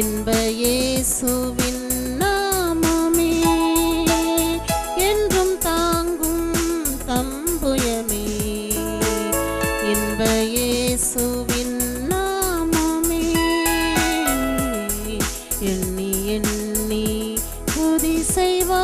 இன்ப இயேசுவின் நாமமே என்றும் தாங்கும் தம்புயமே. இன்ப இயேசுவின் நாமமே எண்ணி எண்ணி துதி செய்வாய்.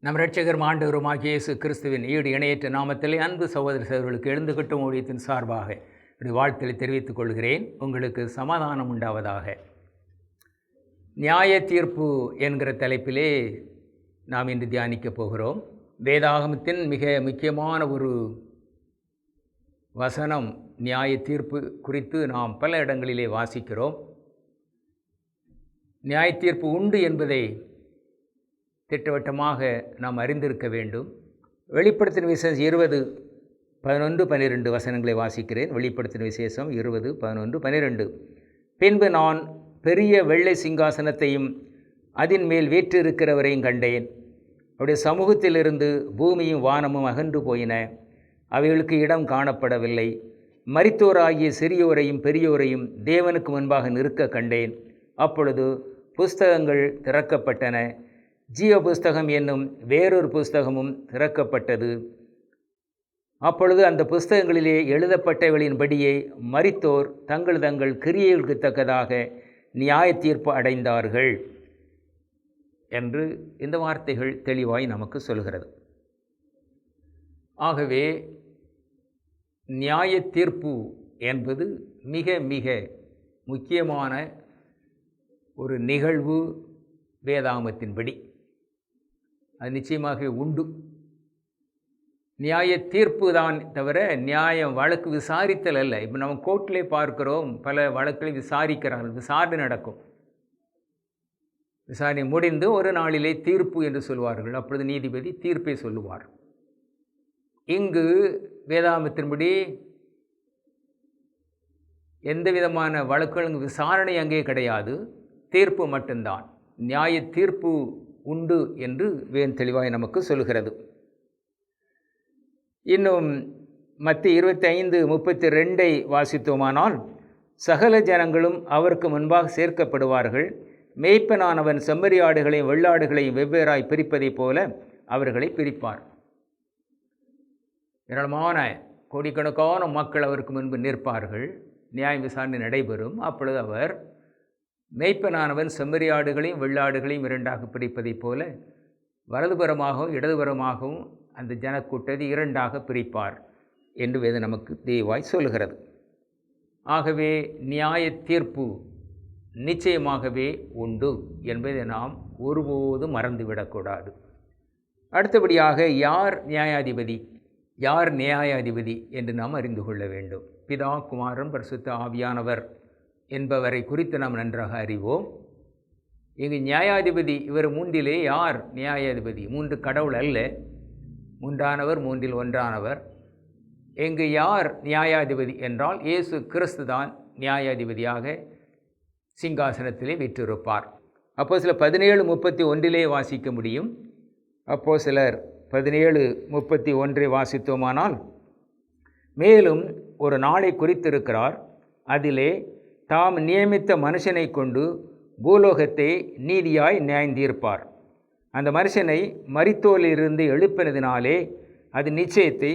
நம் இரட்சகரும் ஆண்டவருமாகிய இயேசு கிறிஸ்துவின் ஈடு இணையற்ற நாமத்திலே அன்பு சகோதர சகோதரர்களுக்கு எழுந்துகட்டும் ஊழியத்தின் சார்பாக இப்படி வாழ்த்தலை தெரிவித்துக் கொள்கிறேன். உங்களுக்கு சமாதானம் உண்டாவதாக. நியாய தீர்ப்பு என்கிற தலைப்பிலே நாம் இன்று தியானிக்கப் போகிறோம். வேதாகமத்தின் மிக முக்கியமான ஒரு வசனம் நியாய தீர்ப்பு குறித்து நாம் பல இடங்களிலே வாசிக்கிறோம். நியாய தீர்ப்பு உண்டு என்பதை திட்டவட்டமாக நாம் அறிந்திருக்க வேண்டும். வெளிப்படுத்தின விசேஷம் 20:11-12 வசனங்களை வாசிக்கிறேன். வெளிப்படுத்தின விசேஷம் 20:11-12. பின்பு நான் பெரிய வெள்ளை சிங்காசனத்தையும் அதன் மேல் வீற்றிருக்கிறவரையும் கண்டேன். அவருடைய சமூகத்திலிருந்து பூமியும் வானமும் அகன்று போயின. அவைகளுக்கு இடம் காணப்படவில்லை. மரித்தோராகிய சிறியோரையும் பெரியோரையும் தேவனுக்கு முன்பாக நிற்க கண்டேன். அப்பொழுது புஸ்தகங்கள் திறக்கப்பட்டன. ஜீவ புஸ்தகம் என்னும் வேறொரு புஸ்தகமும் திறக்கப்பட்டது. அப்பொழுது அந்த புஸ்தகங்களிலே எழுதப்பட்டவர்களின்படியே மரித்தோர் தங்கள் தங்கள் கிரியைகளுக்கு தக்கதாக நியாய தீர்ப்பு அடைந்தார்கள் என்று இந்த வார்த்தைகள் தெளிவாய் நமக்கு சொல்கிறது. ஆகவே நியாய தீர்ப்பு என்பது மிக மிக முக்கியமான ஒரு நிகழ்வு. வேதாகமத்தின்படி அது நிச்சயமாக உண்டு. நியாய தீர்ப்பு தான் தவிர நியாயம் வழக்கு விசாரித்தல் அல்ல. இப்போ நம்ம கோர்ட்டிலே பார்க்கிறோம், பல வழக்குகளை விசாரிக்கிறார்கள், விசாரணை நடக்கும். விசாரணை முடிந்து ஒரு நாளிலே தீர்ப்பு என்று சொல்வார்கள். அப்பொழுது நீதிபதி தீர்ப்பை சொல்லுவார். இங்கு வேதாகமத்தின்படி எந்த விதமான வழக்குகளும் விசாரணை அங்கே கிடையாது, தீர்ப்பு மட்டும்தான். நியாய தீர்ப்பு உண்டு என்று வேன் தெளிவாய் நமக்கு சொல்கிறது. இன்னும் மத்திய 25:32 வாசித்தோமானால், சகல ஜனங்களும் அவருக்கு முன்பாக சேர்க்கப்படுவார்கள். மேய்ப்பனானவன் செம்மறியாடுகளையும் வெள்ளாடுகளையும் வெவ்வேறாய் பிரிப்பதைப் போல அவர்களை பிரிப்பார். ஏராளமான கோடிக்கணக்கான மக்கள் அவருக்கு முன்பு நிற்பார்கள். நியாய விசாரணை நடைபெறும். அப்பொழுது அவர் மேய்ப்பனானவன் செம்மறியாடுகளையும் வெள்ளாடுகளையும் இரண்டாக பிரிப்பதைப் போல வலதுபுறமாகவும் இடதுபுறமாகவும் அந்த ஜனக்கூட்டத்தை இரண்டாக பிரிப்பார் என்று வேதம் நமக்கு தெளிவாய் சொல்கிறது. ஆகவே நியாய தீர்ப்பு நிச்சயமாகவே உண்டு என்பதை நாம் ஒருபோதும் மறந்துவிடக்கூடாது. அடுத்தபடியாக யார் நியாயாதிபதி, யார் நியாயாதிபதி என்று நாம் அறிந்து கொள்ள வேண்டும். பிதா, குமாரன், பரிசுத்த ஆவியானவர் என்பவரை குறித்து நாம் நன்றாக அறிவோம். இங்கு நியாயாதிபதி இவர் மூன்றிலே யார் நியாயாதிபதி? மூன்று கடவுள் அல்ல, மூன்றானவர், மூன்றில் ஒன்றானவர். இங்கு யார் நியாயாதிபதி என்றால் இயேசு கிறிஸ்து தான் நியாயாதிபதியாக சிங்காசனத்திலே வீற்றிருப்பார். அப்போஸ்தலர் 17:31 வாசிக்க முடியும். அப்போஸ்தலர் 17:31 வாசித்தோமானால், மேலும் ஒரு நாளை குறித்திருக்கிறார், அதிலே தாம் நியமித்த மனுஷனை கொண்டு பூலோகத்தை நீதியாய் நியாயந்தீர்ப்பார். அந்த மனுஷனை மரித்தோரிலிருந்து எழுப்பினதினாலே அது நிச்சயத்தை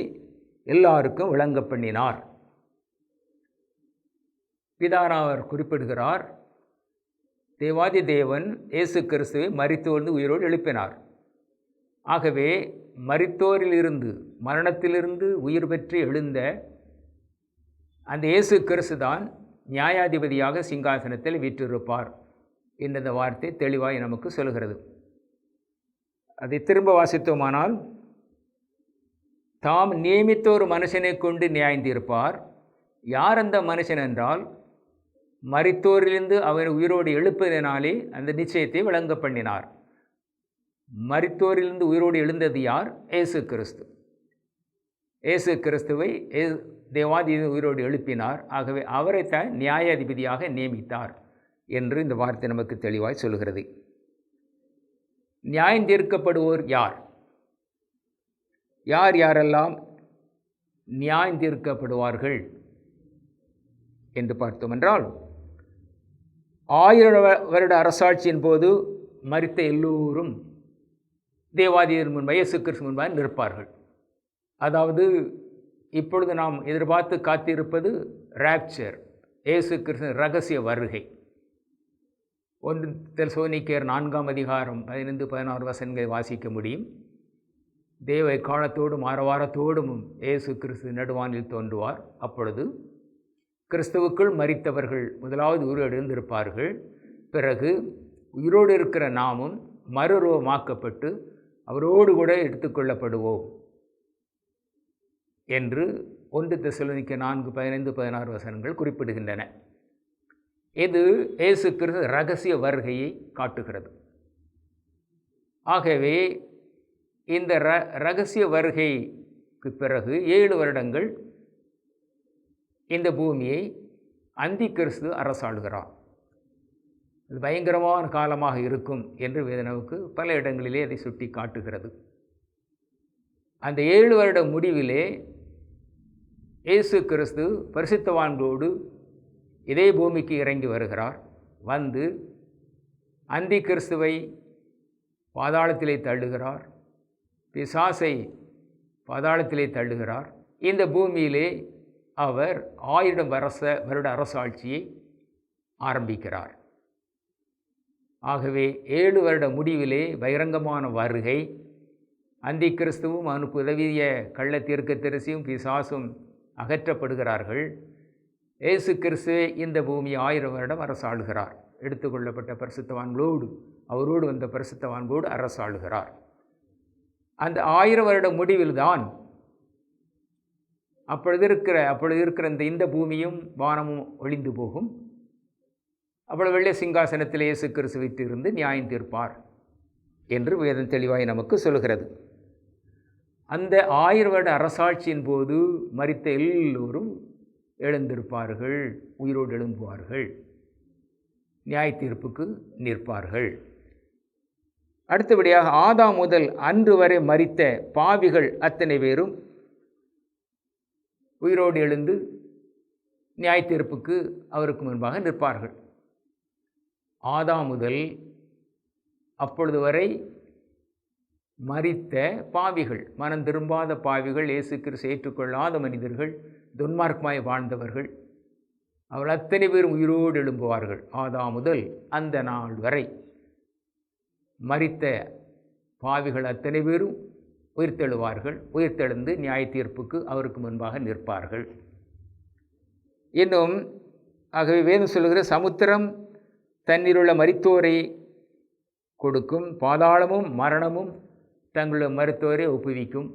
எல்லாருக்கும் விளங்க பண்ணினார். பிதானாவர் குறிப்பிடுகிறார், தேவாதி தேவன் இயேசு கிறிஸ்துவை மரித்தோரிலிருந்து உயிரோடு எழுப்பினார். ஆகவே மரித்தோரிலிருந்து, மரணத்திலிருந்து உயிர் பெற்று எழுந்த அந்த இயேசு கிறிஸ்து தான் நியாயாதிபதியாக சிங்காசனத்தில் வீற்றிருப்பார் என்ற இந்த வார்த்தை தெளிவாய் நமக்கு சொல்கிறது. அதை திரும்ப வாசித்தோமானால், தாம் நியமித்த ஒரு மனுஷனை கொண்டு நியாயந்தீர்ப்பார். யார் அந்த மனுஷன் என்றால், மரித்தோரிலிருந்து அவன் உயிரோடு எழுப்பதினாலே அந்த நிச்சயத்தை விளங்க பண்ணினார். மரித்தோரிலிருந்து உயிரோடு எழுந்தது யார்? இயேசு கிறிஸ்து. இயேசு கிறிஸ்துவை தேவாதி உயிரோடு எழுப்பினார். ஆகவே அவரைத்தான் நியாயாதிபதியாக நியமித்தார் என்று இந்த வார்த்தை நமக்கு தெளிவாய் சொல்கிறது. நியாயம் தீர்க்கப்படுவோர் யார்? யார் யாரெல்லாம் நியாயம் தீர்க்கப்படுவார்கள் என்று பார்த்தோம் என்றால், 1000 வருட அரசாட்சியின் போது மரித்த எல்லோரும் தேவாதியின் முன்பாக, இயேசு கிறிஸ்து முன்பாக நிற்பார்கள். அதாவது இப்பொழுது நாம் எதிர்பார்த்து காத்திருப்பது ராப்சர், இயேசு கிறிஸ்து ரகசிய வருகை. 1 தெசலோனிக்கேயர் 4:15-16 வசனங்களை வாசிக்க முடியும். தேவ காலத்தோடும் ஆரவாரத்தோடும் இயேசு கிறிஸ்து நடுவானில் தோன்றுவார். அப்பொழுது கிறிஸ்துவுக்குள் மரித்தவர்கள் முதலாவது உயிரோடு எழுந்திருப்பார்கள். பிறகு உயிரோடு இருக்கிற நாமும் மறுரூபமாக்கப்பட்டு அவரோடு கூட எடுத்துக்கொள்ளப்படுவோம் என்று 1 தெசலோனிக்கேயர் 4:15-16 வசனங்கள் குறிப்பிடுகின்றன. இது இயேசு கிறிஸ்து ரகசிய வருகையை காட்டுகிறது. ஆகவே இந்த இரகசிய வருகைக்கு பிறகு 7 வருடங்கள் இந்த பூமியை அந்தி கிறிஸ்து அரசாளுகிறார். அது பயங்கரமான காலமாக இருக்கும் என்று வேதனாவுக்கு பல இடங்களிலே அதை சுட்டி காட்டுகிறது. அந்த 7 வருட முடிவிலே இயேசு கிறிஸ்து பரிசுத்தவான்களோடு இதே பூமிக்கு இறங்கி வருகிறார். வந்து அந்தி கிறிஸ்துவை பாதாளத்திலே தள்ளுகிறார், பிசாசை பாதாளத்திலே தள்ளுகிறார். இந்த பூமியிலே அவர் 1000 வருட அரசாட்சியை ஆரம்பிக்கிறார். ஆகவே 7 வருட முடிவிலே பகிரங்கமான வருகை, அந்தி கிறிஸ்துவும் அவனுக்கு உதவிய கள்ள தீர்க்கதரிசியும் பிசாசும் அகற்றப்படுகிறார்கள். இயேசு கிறிஸ்துவே இந்த பூமியை 1000 வருடம் அரசாளுகிறார். எடுத்துக்கொள்ளப்பட்ட பரிசுத்தவான்களோடு, அவரோடு வந்த பரிசுத்தவான்களோடு அரசாளுகிறார். அந்த 1000 வருட முடிவில்தான் அப்பொழுது இருக்கிற இந்த பூமியும் வானமும் ஒளிந்து போகும். அப்பொழுது வெள்ளை சிங்காசனத்தில் இயேசு கிறிஸ்து வீற்றிருந்து நியாயம் தீர்ப்பார் என்று வேதம் தெளிவாய் நமக்கு சொல்கிறது. அந்த 1000 வருட அரசாட்சியின் போது மரித்த எல்லோரும் எழுந்திருப்பார்கள், உயிரோடு எழும்புவார்கள், நியாய தீர்ப்புக்கு நிற்பார்கள். அடுத்தபடியாக ஆதாம் முதல் அன்று வரை மரித்த பாவிகள் அத்தனை பேரும் உயிரோடு எழுந்து நியாய தீர்ப்புக்கு அவருக்கு முன்பாக நிற்பார்கள். ஆதாம் முதல் அப்பொழுது வரை மரித்த பாவிகள், மனம் திரும்பாத பாவிகள், இயேசு கிறிஸ்து ஏற்றுக்கொள்ளாத மனிதர்கள், துன்மார்க்கமாய் வாழ்ந்தவர்கள், அவர்கள் அத்தனை பேரும் உயிரோடு எழும்புவார்கள். ஆதாம் முதல் அந்த நாள் வரை மரித்த பாவிகள் அத்தனை பேரும் உயிர்த்தெழுவார்கள். உயிர்த்தெழுந்து நியாய தீர்ப்புக்கு அவருக்கு முன்பாக நிற்பார்கள். இன்னும் ஆகவே வேதம் சொல்லுகிற சமுத்திரம் தண்ணீருள்ள மரித்தோரை கொடுக்கும், பாதாளமும் மரணமும் தங்களுடைய மருத்துவரை ஒப்புவிக்கும்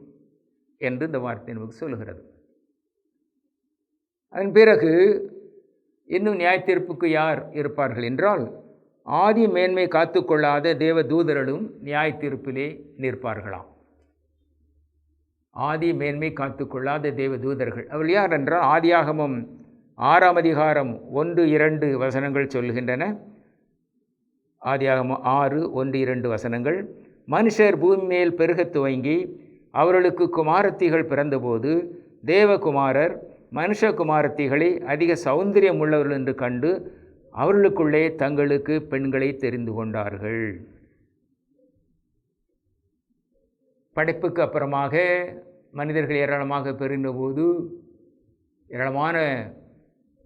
என்று இந்த வார்த்தை நமக்கு சொல்லுகிறது. அதன் பிறகு இன்னும் நியாய தீர்ப்புக்கு யார் இருப்பார்கள் என்றால், ஆதி மேன்மை காத்து கொள்ளாத தேவ தூதர்களும் நியாய தீர்ப்பிலே நிற்பார்களாம். ஆதி மேன்மை காத்து கொள்ளாத தேவ தூதர்கள் அவர்கள் யார் என்றால், ஆதியாகமம் 6ஆம் அதிகாரம் 1-2 வசனங்கள் சொல்லுகின்றன. ஆதியாகமம் 6:1-2 வசனங்கள். மனுஷர் பூமி மேல் பெருகத் துவங்கி அவர்களுக்கு குமாரத்திகள் பிறந்தபோது தேவகுமாரர் மனுஷகுமாரத்திகளை அதிக சௌந்தரியம் உள்ளவர்கள் என்று கண்டு அவர்களுக்குள்ளே தங்களுக்கு பெண்களை தெரிந்து கொண்டார்கள். படைப்புக்கு அப்புறமாக மனிதர்கள் ஏராளமாக பெருகினபோது ஏராளமான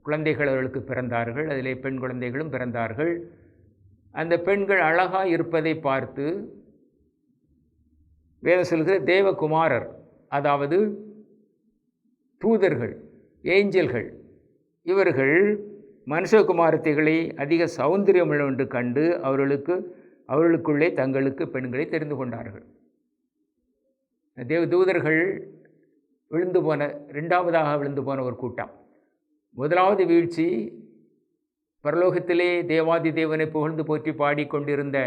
குழந்தைகள் அவர்களுக்கு பிறந்தார்கள். அதிலே பெண் குழந்தைகளும் பிறந்தார்கள். அந்த பெண்கள் அழகாக இருப்பதை பார்த்து வேதம் சொல்கிற தேவகுமாரர், அதாவது தூதர்கள், ஏஞ்சல்கள், இவர்கள் மனுஷகுமாரத்திகளை அதிக சௌந்தரியம் என்று கண்டு அவர்களுக்குள்ளே தங்களுக்கு பெண்களை தெரிந்து கொண்டார்கள். தேவ தூதர்கள் இரண்டாவதாக விழுந்து போன ஒரு கூட்டம். முதலாவது வீழ்ச்சி பரலோகத்திலே தேவாதி தேவனை புகழ்ந்து போற்றி பாடிக்கொண்டிருந்த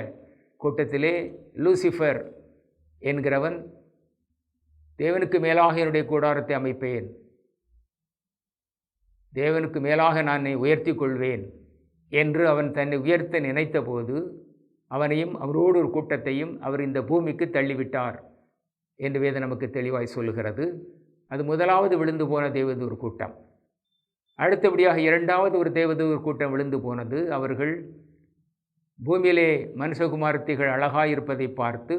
கூட்டத்திலே லூசிஃபர் என்கிறவன், தேவனுக்கு மேலாக என்னுடைய கூடாரத்தை அமைப்பேன், தேவனுக்கு மேலாக நான் உயர்த்தி கொள்வேன் என்று அவன் தன்னை உயர்த்த நினைத்த போது அவனையும் அவரோடு ஒரு கூட்டத்தையும் அவர் இந்த பூமிக்கு தள்ளிவிட்டார் என்று வேதம் நமக்கு தெளிவாய் சொல்லுகிறது. அது முதலாவது விழுந்து போன தேவதூர் கூட்டம். அடுத்தபடியாக இரண்டாவது ஒரு தேவதூர் கூட்டம் விழுந்து போனது. அவர்கள் பூமியிலே மனுஷகுமாரத்திகள் அழகாயிருப்பதை பார்த்து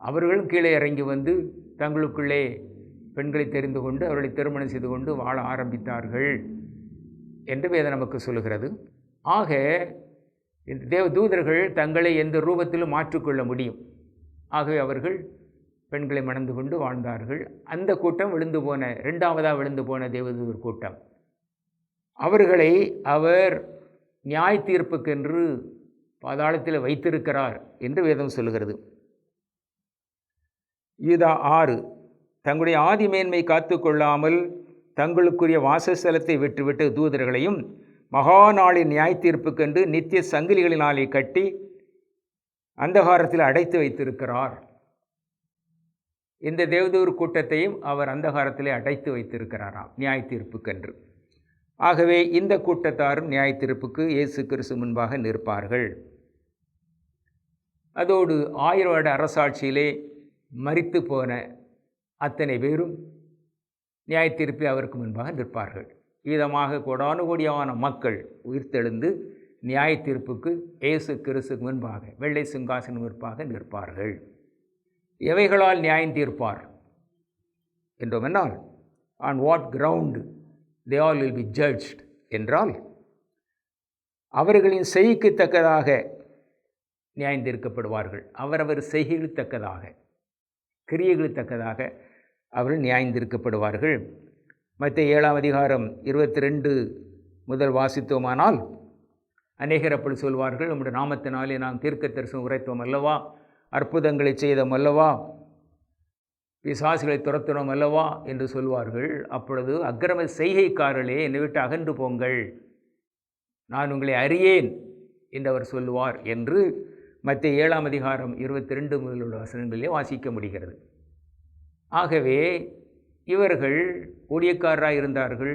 அவர்களும் கீழே இறங்கி வந்து தங்களுக்குள்ளே பெண்களை தெரிந்து கொண்டு அவர்களை திருமணம் செய்து கொண்டு வாழ ஆரம்பித்தார்கள் என்று வேதம் நமக்கு சொல்லுகிறது. ஆக இந்த தேவ தூதர்கள் தங்களை எந்த ரூபத்திலும் மாற்றிக்கொள்ள முடியும். ஆகவே அவர்கள் பெண்களை மணந்து கொண்டு வாழ்ந்தார்கள். அந்த கூட்டம் இரண்டாவதாக விழுந்து போன தேவதூதர் கூட்டம். அவர்களை அவர் நியாய தீர்ப்புக்கென்று பாதாளத்தில் வைத்திருக்கிறார் என்று வேதம் சொல்லுகிறது. யூதா 6, தங்களுடைய ஆதி மேன்மை காத்து கொள்ளாமல் தங்களுக்குரிய வாசஸ்தலத்தை விட்டுவிட்டு தூதர்களையும் மகா நாளின் நியாய தீர்ப்புக்கென்று நித்திய சங்கிலிகளினாலே கட்டி அந்தகாரத்தில் அடைத்து வைத்திருக்கிறார். இந்த தேவதூர் கூட்டத்தையும் அவர் அந்தகாரத்திலே அடைத்து வைத்திருக்கிறாராம் நியாய தீர்ப்புக்கென்று. ஆகவே இந்த கூட்டத்தாரும் நியாய தீர்ப்புக்கு இயேசு கிறிஸ்து முன்பாக நிற்பார்கள். அதோடு 1000 வருட அரசாட்சியிலே மரித்து போன அத்தனை பேரும் நியாய தீர்ப்பில் அவருக்கு முன்பாக நிற்பார்கள். விதமாக கோடானுகோடியான மக்கள் உயிர்த்தெழுந்து நியாய தீர்ப்புக்கு இயேசு கிறிஸ்துக்கு முன்பாக வெள்ளை சிங்காசனம் முன்பாக நிற்பார்கள். எவைகளால் நியாயம் தீர்ப்பார் என்றோமென்றால், on what ground they all will be judged என்றால், அவர்களின் செய்கைக்கு தக்கதாக நியாயம் தீர்க்கப்படுவார்கள். அவரவர் செய்கைகளுக்கு தக்கதாக, கிரியைகளுக்கு தக்கதாக அவர்கள் நியாயம் தீர்க்கப்படுவார்கள். மத்தேயு 7ஆம் அதிகாரம் 22 முதல் வாசித்தோமானால், அநேகர் அப்படி சொல்வார்கள், நம்முடைய நாமத்தினாலே நாம் தீர்க்க தரிசனம் உரைத்தோம் அல்லவா, அற்புதங்களை செய்தோம் அல்லவா, பிசாசுகளை துரத்தினோம் அல்லவா என்று சொல்வார்கள். அப்பொழுது அக்கிரம செய்கைக்காரர்களே, என்னை விட்டு அகன்று போங்கள், நான் உங்களை அறியேன் என்று அவர் சொல்லுவார் என்று மத்தேயு 7ஆம் அதிகாரம் 22 முதல் உள்ள வசனங்களிலே வாசிக்க முடிகிறது. ஆகவே இவர்கள் ஊழியக்காரராக இருந்தார்கள்,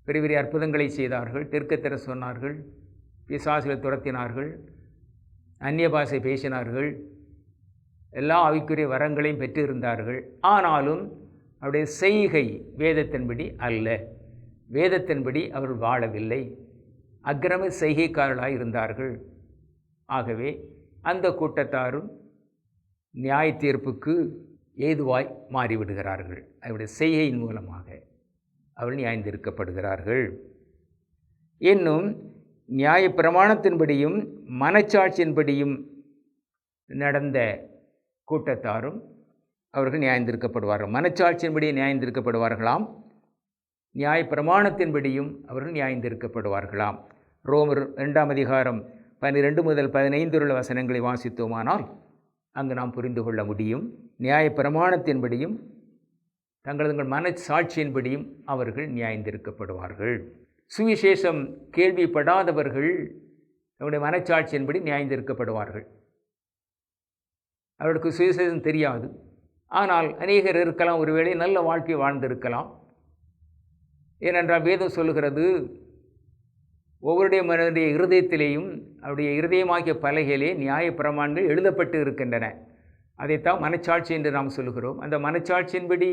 பெரிய பெரிய அற்புதங்களை செய்தார்கள், தீர்க்கதரிசனம் சொன்னார்கள், பிசாசுகளை துரத்தினார்கள், அந்நிய பாஷை பேசினார்கள், எல்லா ஆவிக்குரிய வரங்களையும் பெற்றிருந்தார்கள். ஆனாலும் அவருடைய செய்கை வேதத்தின்படி அல்ல, வேதத்தின்படி அவர்கள் வாழவில்லை, அக்கிரம செய்கைக்காரர்களாக இருந்தார்கள். ஆகவே அந்த கூட்டத்தாரும் நியாய தீர்ப்புக்கு ஏதுவாய் மாறிவிடுகிறார்கள். அவருடைய செய்கையின் மூலமாக அவர்கள் நியாயம் தீர்க்கப்படுகிறார்கள். இன்னும் நியாய பிரமாணத்தின்படியும் மனச்சாட்சியின்படியும் நடந்த கூட்டத்தாரும் அவர்கள் நியாயம் தீர்க்கப்படுவார்கள். மனச்சாட்சியின்படி நியாயம் தீர்க்கப்படுவார்களாம், நியாய பிரமாணத்தின்படியும் அவர்கள் நியாயம் தீர்க்கப்படுவார்களாம். ரோமர் 2ஆம் அதிகாரம் 12 முதல் 15 உள்ள வசனங்களை வாசித்தோமானால் அங்கு நாம் புரிந்து கொள்ள முடியும். நியாய பிரமாணத்தின்படியும் தங்களது மனச்சாட்சியின்படியும் அவர்கள் நியாயம் தீர்க்கப்படுவார்கள். சுவிசேஷம் கேள்விப்படாதவர்கள் அவருடைய மனச்சாட்சியின்படி நியாயம் தீர்க்கப்படுவார்கள். அவர்களுக்கு சுவிசேஷம் தெரியாது, ஆனால் அநேகர் இருக்கலாம், ஒருவேளை நல்ல வாழ்க்கை வாழ்ந்திருக்கலாம். ஏனென்றால் வேதம் சொல்லுகிறது, ஒவ்வொருடைய மனிதனுடைய இருதயத்திலேயும் அவருடைய இருதயமாகிய பலகையிலே நியாய பிரமாணங்கள் எழுதப்பட்டு இருக்கின்றன. அதைத்தான் மனச்சாட்சி என்று நாம் சொல்லுகிறோம். அந்த மனச்சாட்சியின்படி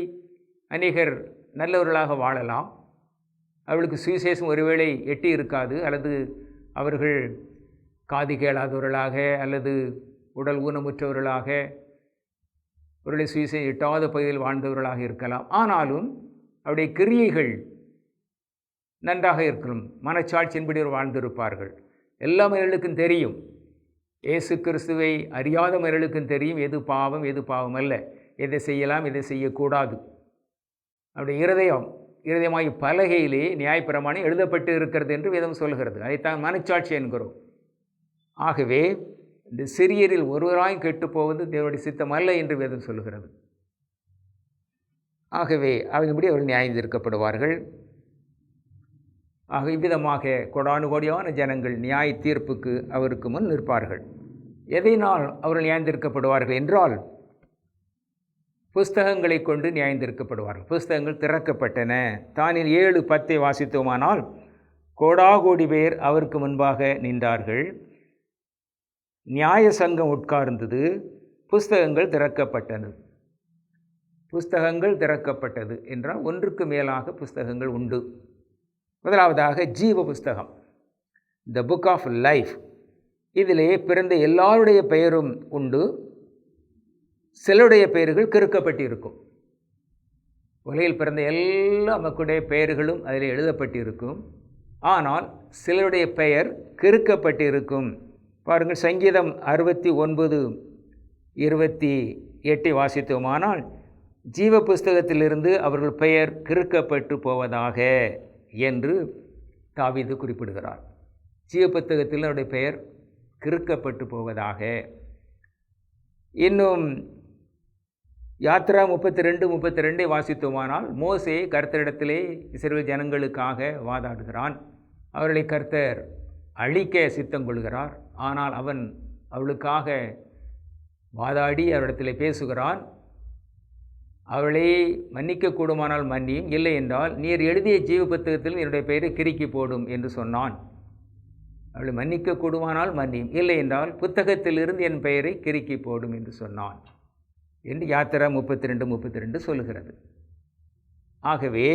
அநேகர் நல்லவர்களாக வாழலாம். அவர்களுக்கு சுவிசேஷம் ஒருவேளை எட்டி இருக்காது, அல்லது அவர்கள் காது கேளாதவர்களாக அல்லது உடல் ஊனமுற்றவர்களாக அவருடைய சுவிசேஷம் எட்டாத பகுதியில் வாழ்ந்தவர்களாக இருக்கலாம். ஆனாலும் அவருடைய கிரியைகள் நன்றாக இருக்கணும், மனச்சாட்சியின்படி வாழ்ந்திருப்பார்கள். எல்லா மனிதர்களுக்கும் தெரியும், இயேசு கிறிஸ்துவை அறியாத மனிதர்களுக்கும் தெரியும் எது பாவம் எது பாவம் அல்ல, எதை செய்யலாம் எதை செய்யக்கூடாது. அவருடைய இருதயமாகி பலகையிலே நியாயப்பிரமாணம் எழுதப்பட்டு இருக்கிறது என்று வேதம் சொல்கிறது. அதைத்தான் மனச்சாட்சி என்கிறோம். ஆகவே இந்த சிறியரில் ஒருவராய் கெட்டுப்போவது தேவனுடைய சித்தம் அல்ல என்று வேதம் சொல்கிறது. ஆகவே அவன்படி அவர்கள் நியாயம் தீர்க்கப்படுவார்கள். ஆக இவ்விதமாக கோடானுகோடியான ஜனங்கள் நியாய தீர்ப்புக்கு அவருக்கு முன் நிற்பார்கள். எதையினால் அவர்கள் நியாயம் தீர்க்கப்படுவார்கள் என்றால், புஸ்தகங்களை கொண்டு நியாயம் தீர்க்கப்படுவார்கள். புஸ்தகங்கள் திறக்கப்பட்டன. தானியேல் 7:10 வாசித்தோமானால், கோடாகோடி பேர் அவருக்கு முன்பாக நின்றார்கள், நியாய சங்கம் உட்கார்ந்தது, புஸ்தகங்கள் திறக்கப்பட்டன. புஸ்தகங்கள் திறக்கப்பட்டது என்றால் ஒன்றுக்கு மேலாக புஸ்தகங்கள் உண்டு. முதலாவதாக ஜீவ புஸ்தகம், த புக் ஆஃப் லைஃப். இதிலே பிறந்த எல்லாருடைய பெயரும் உண்டு. சிலருடைய பெயர்கள் கிறுக்கப்பட்டிருக்கும். உலகில் பிறந்த எல்லா மக்களுடைய பெயர்களும் அதில் எழுதப்பட்டிருக்கும். ஆனால் சிலருடைய பெயர் கிறுக்கப்பட்டிருக்கும். பாருங்கள், சங்கீதம் 69:28 வாசித்தோமானால், ஜீவ புஸ்தகத்திலிருந்து அவர்கள் பெயர் கிறுக்கப்பட்டு போவதாக என்று தாவீது குறிப்பிடுகிறார். ஜீவ புத்தகத்தில் அவருடைய பெயர் கிறுக்கப்பட்டு போவதாக. இன்னும் யாத்ரா 32:32 வாசித்தோமானால், மோசே கர்த்தரிடத்திலே இஸ்ரவேல் ஜனங்களுக்காக வாதாடுகிறான். அவர்களை கர்த்தர் அழிக்க சித்தம் கொள்கிறார். ஆனால் அவன் அவளுக்காக வாதாடி அவரிடத்தில் பேசுகிறான். அவளை மன்னிக்க கூடுமானால் மன்னியும், இல்லை என்றால் நீர் எழுதிய ஜீவ புத்தகத்தில் என்னுடைய பெயரை கிறுக்கி போடும் என்று சொன்னான். அவளை மன்னிக்க கூடுமானால் மன்னியும், இல்லை என்றால் புத்தகத்திலிருந்து என் பெயரை கிறுக்கி போடும் என்று சொன்னான் என்று யாத்திரா 32:32 சொல்லுகிறது. ஆகவே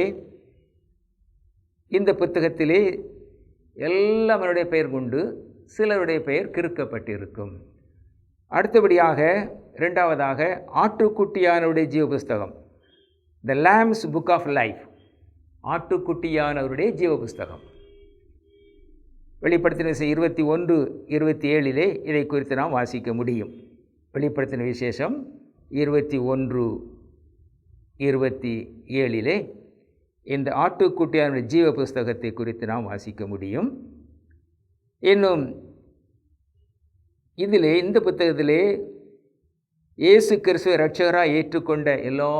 இந்த புத்தகத்திலே எல்லாம் அவருடைய பெயர் கொண்டு சிலருடைய பெயர் கிறுக்கப்பட்டிருக்கும். அடுத்தபடியாக இரண்டாவதாக ஆட்டுக்குட்டியானவருடைய ஜீவ புஸ்தகம், த லேம்ஸ் புக் ஆஃப் லைஃப், ஆட்டுக்குட்டியானவருடைய ஜீவ புஸ்தகம். வெளிப்படுத்தின விசேஷம் 21:27 இதை குறித்து நாம் வாசிக்க முடியும். வெளிப்படுத்தின விசேஷம் 21:27 இந்த ஆட்டுக்குட்டியானுடைய ஜீவ புஸ்தகத்தை குறித்து நாம் வாசிக்க முடியும். இன்னும் இதிலே, இந்த புத்தகத்திலே இயேசு கிறிஸ்துவை இரட்சகராக ஏற்றுக்கொண்ட எல்லா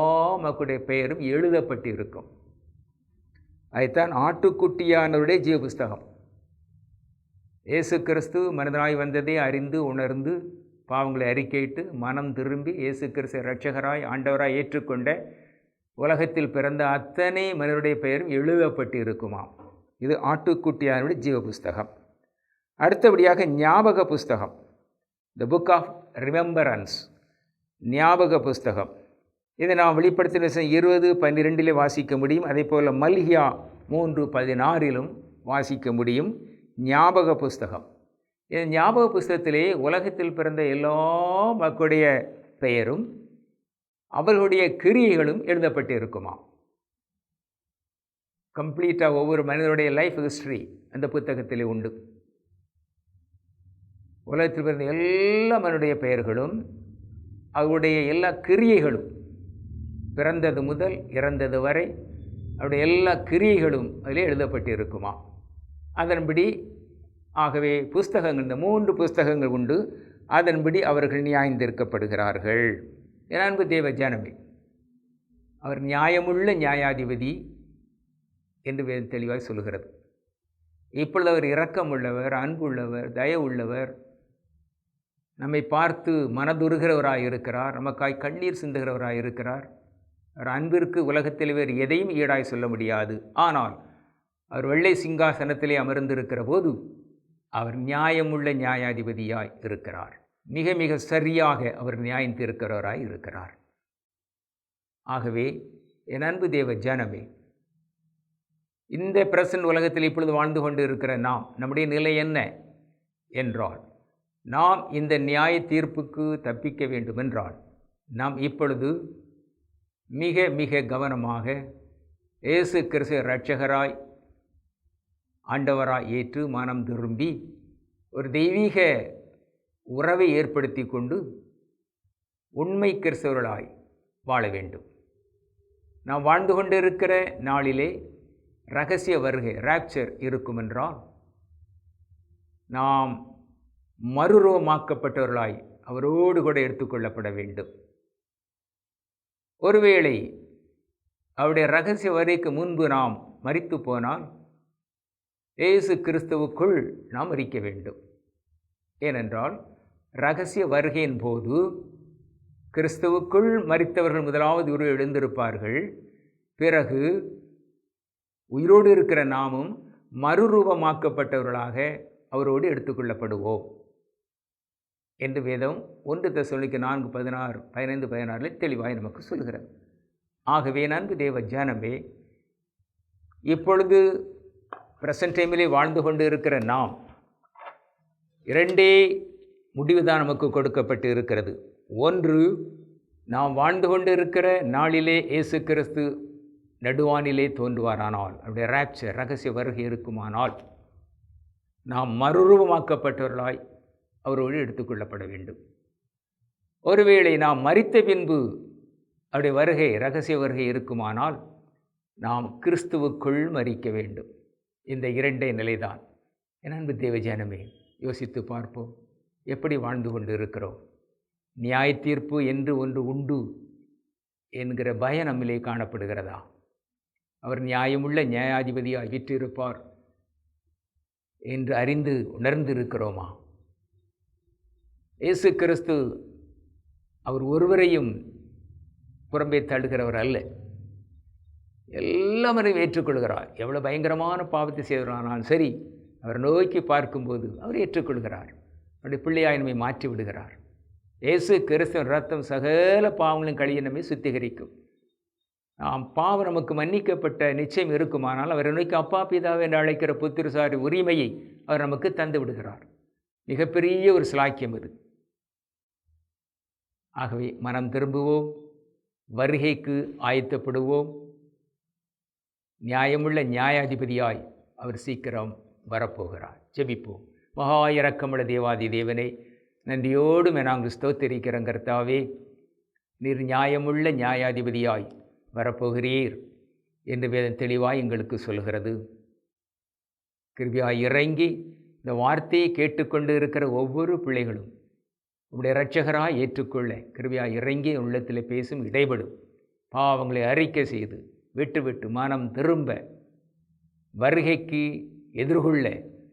மக்களுடைய பெயரும் எழுதப்பட்டிருக்கும். அதுதான் ஆட்டுக்குட்டியானவருடைய ஜீவ புஸ்தகம். இயேசு கிறிஸ்து மனிதனாய் வந்ததை அறிந்து உணர்ந்து பாவங்களை அறிக்கையிட்டு மனம் திரும்பி இயேசு கிறிஸ்து இரட்சகராய் ஆண்டவராய் ஏற்றுக்கொண்ட உலகத்தில் பிறந்த அத்தனை மனிதனுடைய பெயரும் எழுதப்பட்டு இருக்குமாம். இது ஆட்டுக்குட்டியானுடைய ஜீவ புஸ்தகம். அடுத்தபடியாக ஞாபக புஸ்தகம், த புக் ஆஃப் ரிமெம்பரன்ஸ், ஞாபக புஸ்தகம். இதை நாம் வெளிப்படுத்தின 20:12 வாசிக்க முடியும். அதே போல் மல்கியா 3:16 வாசிக்க முடியும். ஞாபக புஸ்தகம். இந்த ஞாபக புஸ்தகத்திலே உலகத்தில் பிறந்த எல்லா மக்களுடைய பெயரும் அவர்களுடைய கிரியைகளும் எழுதப்பட்டு இருக்குமா. கம்ப்ளீட்டாக ஒவ்வொரு மனிதனுடைய லைஃப் ஹிஸ்ட்ரி அந்த புத்தகத்திலே உண்டு. உலகத்தில் பிறந்த எல்லா மனிதனுடைய பெயர்களும் அவருடைய எல்லா கிரியைகளும், பிறந்தது முதல் இறந்தது வரை அவருடைய எல்லா கிரியைகளும் அதில் எழுதப்பட்டு இருக்குமா. அதன்படி ஆகவே புஸ்தகங்கள், இந்த 3 புஸ்தகங்கள் உண்டு. அதன்படி அவர்கள் நியாயந்தீர்க்கப்படுகிறார்கள். அன்பு தேவ ஜனமே, அவர் நியாயமுள்ள நியாயாதிபதி என்று வேதம் தெளிவாக சொல்கிறது. இப்பொழுது அவர் இரக்கமுள்ளவர், அன்புள்ளவர், தயவுள்ளவர், நம்மை பார்த்து மனதுருகிறவராக இருக்கிறார், நமக்காய் கண்ணீர் சிந்துகிறவராக இருக்கிறார். அவர் அன்பிற்கு உலகத்தில் வேறு எதையும் ஈடாய் சொல்ல முடியாது. ஆனால் அவர் வெள்ளை சிங்காசனத்திலே அமர்ந்திருக்கிற போது அவர் நியாயமுள்ள நியாயாதிபதியாய் இருக்கிறார். மிக மிக சரியாக அவர் நியாயம் தீர்க்கிறவராய் இருக்கிறார். ஆகவே என் அன்பு தேவ ஜனமே, இந்த பிரசன்ட் உலகத்தில் இப்பொழுது வாழ்ந்து கொண்டு இருக்கிற நாம், நம்முடைய நிலை என்ன என்றால், நாம் இந்த நியாய தீர்ப்புக்கு தப்பிக்க வேண்டுமென்றால் நாம் இப்பொழுது மிக மிக கவனமாக இயேசு கிறிஸ்து இரட்சகராய் ஆண்டவராய் ஏற்று மனம் திரும்பி ஒரு தெய்வீக உறவை ஏற்படுத்தி கொண்டு உண்மை கிறிஸ்தவர்களாய் வாழ வேண்டும். நாம் வாழ்ந்து கொண்டு இருக்கிற நாளிலே இரகசிய வருகை, ராப்சர் இருக்குமென்றால் நாம் மறுரூபமாக்கப்பட்டவர்களாய் அவரோடு கூட எடுத்துக்கொள்ளப்பட வேண்டும். ஒருவேளை அவருடைய இரகசிய வருகைக்கு முன்பு நாம் மரித்து போனால் இயேசு கிறிஸ்துவுக்குள் நாம் மரிக்க வேண்டும். ஏனென்றால் இரகசிய வருகையின் போது கிறிஸ்துவுக்குள் மரித்தவர்கள் முதலாவது உருவ எழுந்திருப்பார்கள். பிறகு உயிரோடு இருக்கிற நாமும் மறுரூபமாக்கப்பட்டவர்களாக அவரோடு எடுத்துக்கொள்ளப்படுவோம் என்று வேதம் 1 தெசலோனிக்கர் 4:15-16 தெளிவாய் நமக்கு சொல்கிறது. ஆகவே நன்கு தேவ ஜனமே, இப்பொழுது பிரசன்ட் டைமிலே வாழ்ந்து கொண்டு இருக்கிற நாம் 2 முடிவுதான் நமக்கு கொடுக்கப்பட்டு இருக்கிறது. ஒன்று, நாம் வாழ்ந்து கொண்டு இருக்கிற நாளிலே இயேசு கிறிஸ்து நடுவானிலே தோன்றுவாரானால், அவருடைய ராப்சர் இரகசிய வருகை இருக்குமானால், நாம் மறுரூபமாக்கப்பட்டவர்களாய் அவரோடு எடுத்துக்கொள்ளப்பட வேண்டும். ஒருவேளை நாம் மரித்த பின்பு அவருடைய வருகை இரகசிய வருகை இருக்குமானால் நாம் கிறிஸ்துவுக்குள் மரிக்க வேண்டும். இந்த 2 நிலைதான். என் அன்பு தேவ ஜனமே, யோசித்து பார்ப்போம். எப்படி வாழ்ந்து கொண்டு இருக்கிறோம்? நியாய தீர்ப்பு என்று ஒன்று உண்டு என்கிற பயம் நம்மிலே காணப்படுகிறதா? அவர் நியாயமுள்ள நியாயாதிபதியாய் வீற்றிருப்பார் என்று அறிந்து உணர்ந்து இருக்கிறோமா? இயேசு கிறிஸ்து அவர் ஒருவரையும் புறம்பே தள்ளுகிறவர் அல்ல. எல்லாவரையும் ஏற்றுக்கொள்கிறார். எவ்வளோ பயங்கரமான பாவத்தை செய்கிறானாலும் சரி, அவர் நோக்கி பார்க்கும்போது அவர் ஏற்றுக்கொள்கிறார். அவருடைய பிள்ளையாய் நம்மை மாற்றி விடுகிறார். இயேசு கிறிஸ்துவின் ரத்தம் சகல பாவங்களையும் கழிய நம்மை சுத்திகரிக்கும். பாவம் நமக்கு மன்னிக்கப்பட்ட நிச்சயம் இருக்குமானால் அவரை நோக்கி அப்பா பிதாவை என்று அழைக்கிற புத்திரசாரி உரிமையை அவர் நமக்கு தந்து விடுகிறார். மிகப்பெரிய ஒரு சிலாக்கியம் இது. ஆகவே மனம் திரும்புவோம், வருகைக்கு ஆயத்தப்படுவோம். நியாயமுள்ள நியாயாதிபதியாய் அவர் சீக்கிரம் வரப்போகிறார். ஜெபிப்போம். மகா இரக்கமுள்ள தேவாதி தேவனே, நன்றியோடு நாங்கள் ஸ்தோத்திரிக்கிறோம் கர்த்தாவே. நீர் நியாயமுள்ள நியாயாதிபதியாய் வரப்போகிறீர் என்று வேதம் தெளிவாய் எங்களுக்கு சொல்கிறது. கிருபையாய் இறங்கி இந்த வார்த்தையை கேட்டுக்கொண்டு இருக்கிற ஒவ்வொரு பிள்ளைகளும் உடைய இரட்சகராய் ஏற்றுக்கொள்ள கிருபையாய் இறங்கி உள்ளத்தில் பேசும், இடைபடும். பாவங்களை அறிக்கை செய்து விட்டு மனம் திரும்ப வருகைக்கு எதிர்கொள்ள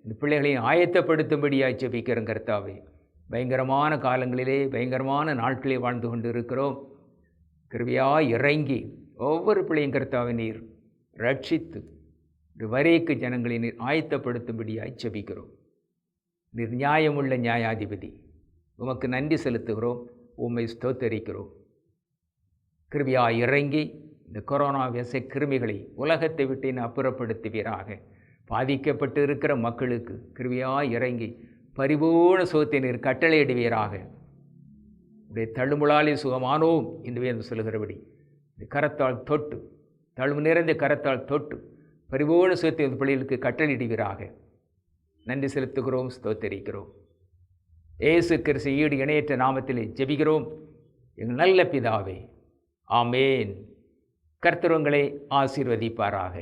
இந்த பிள்ளைகளையும் ஆயத்தப்படுத்தும்படியாய் ஜெபிக்கிறோம் கர்த்தாவே. பயங்கரமான காலங்களிலே பயங்கரமான நாட்களே வாழ்ந்து கொண்டு இருக்கிறோம். கிருபையாய் இறங்கி ஒவ்வொரு பிள்ளையும் கர்த்தாவை நீர் ரட்சித்து வரைக்கு ஜனங்களை நீர் ஆயத்தப்படுத்தும்படியாய் ஜெபிக்கிறோம். நீர் நியாயமுள்ள நியாயாதிபதி. உமக்கு நன்றி செலுத்துகிறோம், உம்மை ஸ்தோத்தரிக்கிறோம். கிருபையாய் இறங்கி இந்த கொரோனா விச கிருமிகளை உலகத்தை விட்டு அப்புறப்படுத்துவீராக. பாதிக்கப்பட்டு இருக்கிற மக்களுக்கு கிருபையாய் இறங்கி பரிபூர்ண சுகத்தை நீர் கட்டளையிடுவீராக. உடைய தழும்புளாலே சுகமானோம் என்று வேதம் சொல்கிறபடி இந்த கரத்தால் தொட்டு, தழும்பு நிறைந்த கரத்தால் தொட்டு பரிபூர்ண சுகத்தை பிள்ளைகளுக்கு கட்டளையிடுவீராக. நன்றி செலுத்துகிறோம், ஸ்தோத்தரிக்கிறோம். இயேசு கிறிஸ்து ஈடு இணையற்ற நாமத்திலே ஜெபிக்கிறோம் எங்கள் நல்ல பிதாவே, ஆமேன். கர்த்தர் உங்களை ஆசீர்வதிப்பாராக.